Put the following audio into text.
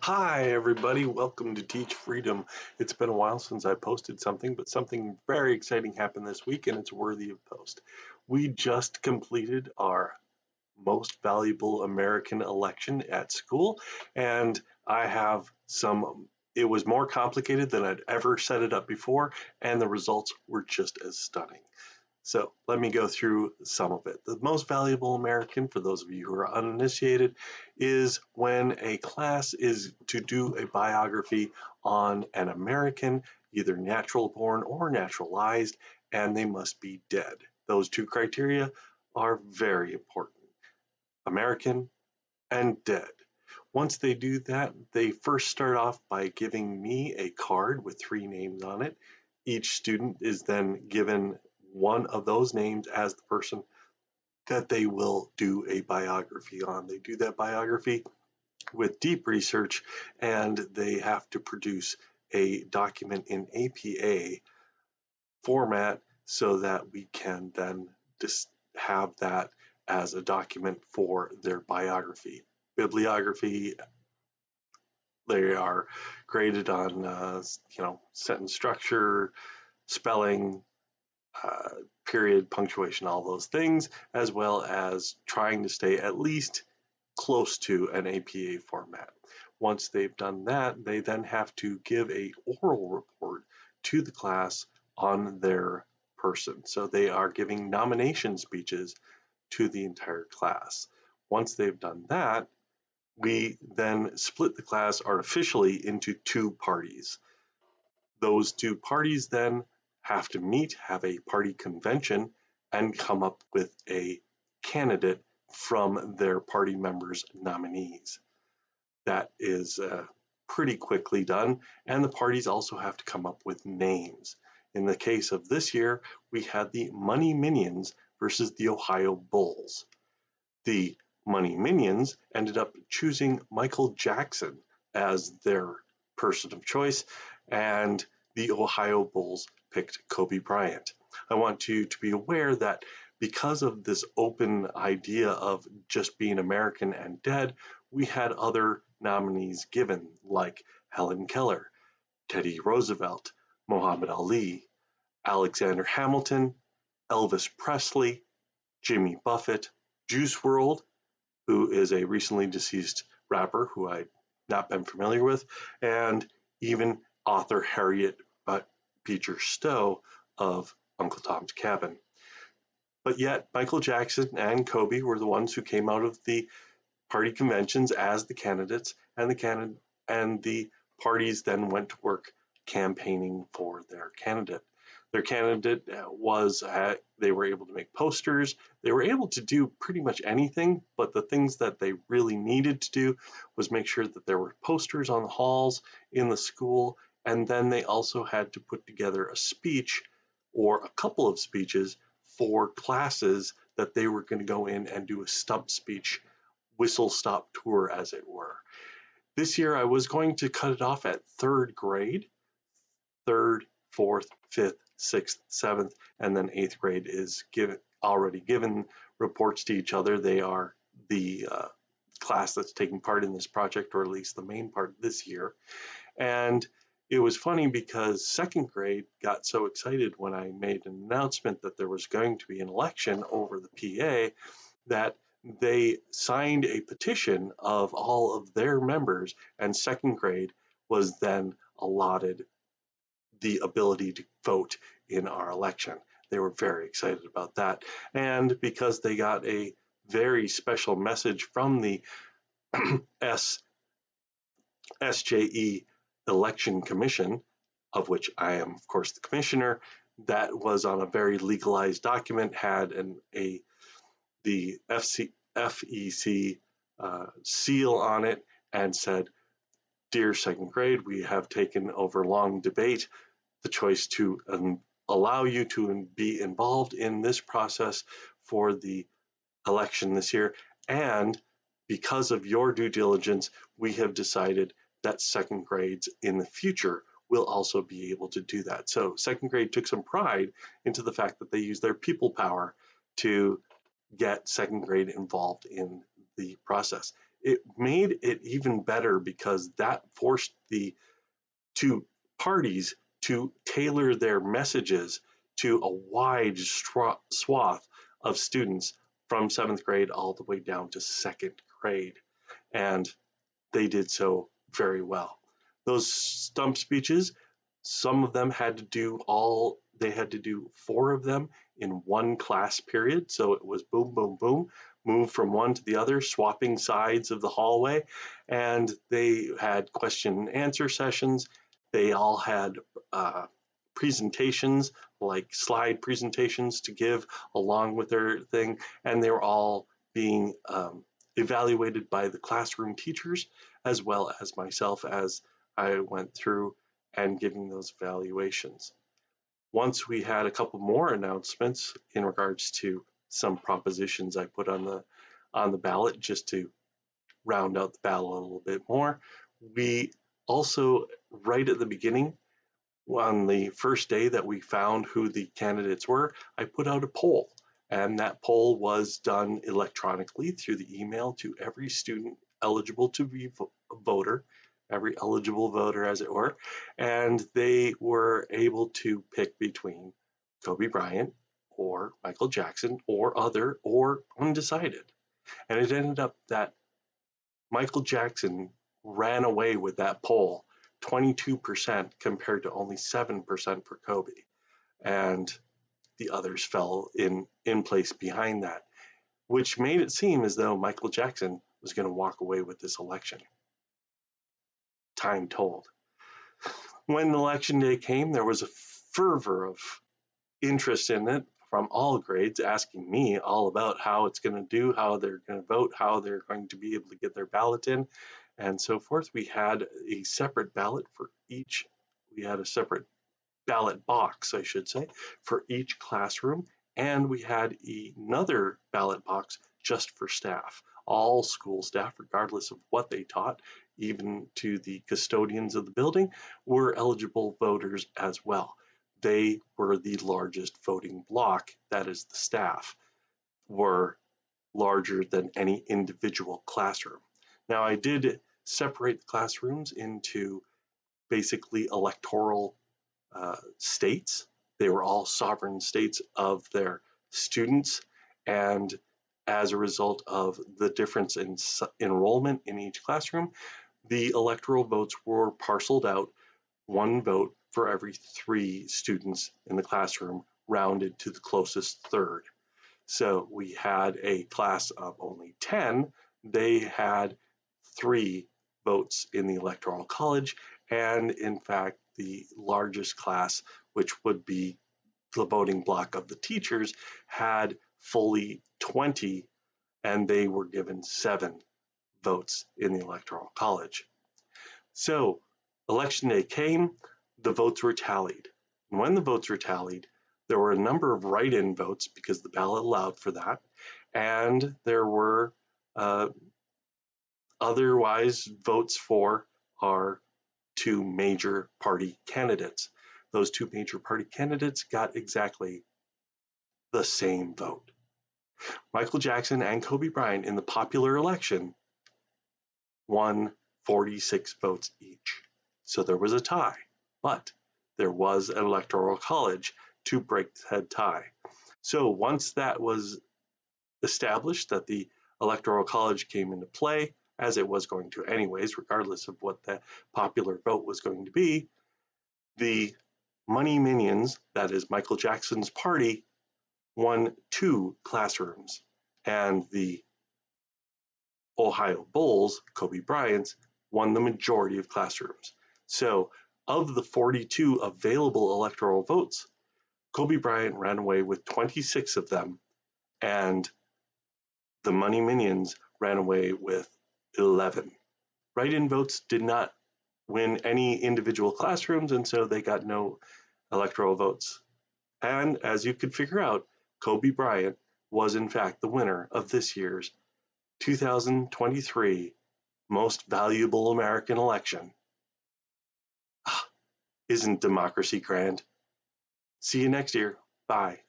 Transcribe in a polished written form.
Hi, everybody. Welcome to Teach Freedom. It's been a while since I posted something, but something very exciting happened this week and it's worthy of post. We just completed our most valuable American election at school, and I have it was more complicated than I'd ever set it up before, and the results were just as stunning. So let me go through some of it. The most valuable American, for those of you who are uninitiated, is when a class is to do a biography on an American, either natural born or naturalized, and they must be dead. Those two criteria are very important. American and dead. Once they do that, they first start off by giving me a card with 3 names on it. Each student is then given one of those names as the person that they will do a biography on. They do that biography with deep research, and they have to produce a document in APA format so that we can then just have that as a document for their biography. Bibliography, they are graded on sentence structure, spelling, period, punctuation, all those things, as well as trying to stay at least close to an APA format. Once they've done that, they then have to give a oral report to the class on their person. So they are giving nomination speeches to the entire class. Once they've done that, we then split the class artificially into 2 parties. Those 2 parties then have to meet, have a party convention, and come up with a candidate from their party members' nominees. That is pretty quickly done, and the parties also have to come up with names. In the case of this year, we had the Money Minions versus the Ohio Bulls. The Money Minions ended up choosing Michael Jackson as their person of choice, and the Ohio Bulls picked Kobe Bryant. I want you to be aware that because of this open idea of just being American and dead, we had other nominees given, like Helen Keller, Teddy Roosevelt, Muhammad Ali, Alexander Hamilton, Elvis Presley, Jimmy Buffett, Juice WRLD, who is a recently deceased rapper who I've not been familiar with, and even author Harriet Beecher Stowe of Uncle Tom's Cabin. But yet, Michael Jackson and Kobe were the ones who came out of the party conventions as the candidates, and the parties then went to work campaigning for their candidate. Their candidate they were able to make posters. They were able to do pretty much anything, but the things that they really needed to do was make sure that there were posters on the halls in the school, and then they also had to put together a speech or a couple of speeches for classes that they were going to go in and do a stump speech, whistle stop tour, as it were. This year I was going to cut it off at 3rd grade. 3rd, 4th, 5th, 6th, 7th, and then 8th grade is already given reports to each other. They are the class that's taking part in this project, or at least the main part this year. And it was funny because 2nd grade got so excited when I made an announcement that there was going to be an election over the PA that they signed a petition of all of their members, and 2nd grade was then allotted the ability to vote in our election. They were very excited about that. And because they got a very special message from the SJE Election Commission, of which I am, of course, the commissioner, that was on a very legalized document, had the FEC seal on it, and said, "Dear 2nd grade, we have taken over long debate the choice to allow you to be involved in this process for the election this year, and because of your due diligence, we have decided that 2nd grades in the future will also be able to do that." So 2nd grade took some pride into the fact that they used their people power to get 2nd grade involved in the process. it made it even better because that forced the two parties to tailor their messages to a wide swath of students from 7th grade all the way down to 2nd grade. And they did so very well. Those stump speeches, some of them they had to do 4 of them in one class period. So it was boom, boom, boom, move from one to the other, swapping sides of the hallway. And they had question and answer sessions. They all had presentations, like slide presentations to give along with their thing. And they were all being evaluated by the classroom teachers as well as myself as I went through and giving those evaluations. Once we had a couple more announcements in regards to some propositions I put on the ballot just to round out the ballot a little bit more, we also, right at the beginning, on the first day that we found who the candidates were, I put out a poll, and that poll was done electronically through the email to every student eligible to be a voter, every eligible voter as it were, and they were able to pick between Kobe Bryant or Michael Jackson or other or undecided. And it ended up that Michael Jackson ran away with that poll, 22% compared to only 7% for Kobe. And the others fell in place behind that, which made it seem as though Michael Jackson was going to walk away with this election. Time told. When election day came, there was a fervor of interest in it from all grades, asking me all about how it's going to do, how they're going to vote, how they're going to be able to get their ballot in, and so forth. We had a separate ballot for each. We had a separate ballot box, I should say, for each classroom, and we had another ballot box just for staff. All school staff, regardless of what they taught, even to the custodians of the building, were eligible voters as well. They were the largest voting block, that is the staff, were larger than any individual classroom. Now I did separate the classrooms into basically electoral states. They were all sovereign states of their students, and as a result of the difference in enrollment in each classroom, the electoral votes were parceled out, 1 vote for every 3 students in the classroom, rounded to the closest third. So we had a class of only 10. They had 3 votes in the Electoral College, and in fact, the largest class, which would be the voting block of the teachers, had fully 20, and they were given 7 votes in the Electoral College. So election day came, the votes were tallied. And when the votes were tallied, there were a number of write-in votes because the ballot allowed for that, and there were otherwise votes for our 2 major party candidates. Those 2 major party candidates got exactly the same vote. Michael Jackson and Kobe Bryant in the popular election won 46 votes each. So there was a tie, but there was an electoral college to break that tie. So once that was established, that the electoral college came into play, as it was going to anyways, regardless of what the popular vote was going to be, the Money Minions, that is Michael Jackson's party, won 2 classrooms, and the Ohio Bulls, Kobe Bryant's, won the majority of classrooms. So of the 42 available electoral votes, Kobe Bryant ran away with 26 of them, and the Money Minions ran away with 11. Write-in votes did not win any individual classrooms, and so they got no electoral votes. And as you could figure out, Kobe Bryant was in fact the winner of this year's 2023 Most Valuable American Election. Isn't democracy grand? See you next year. Bye.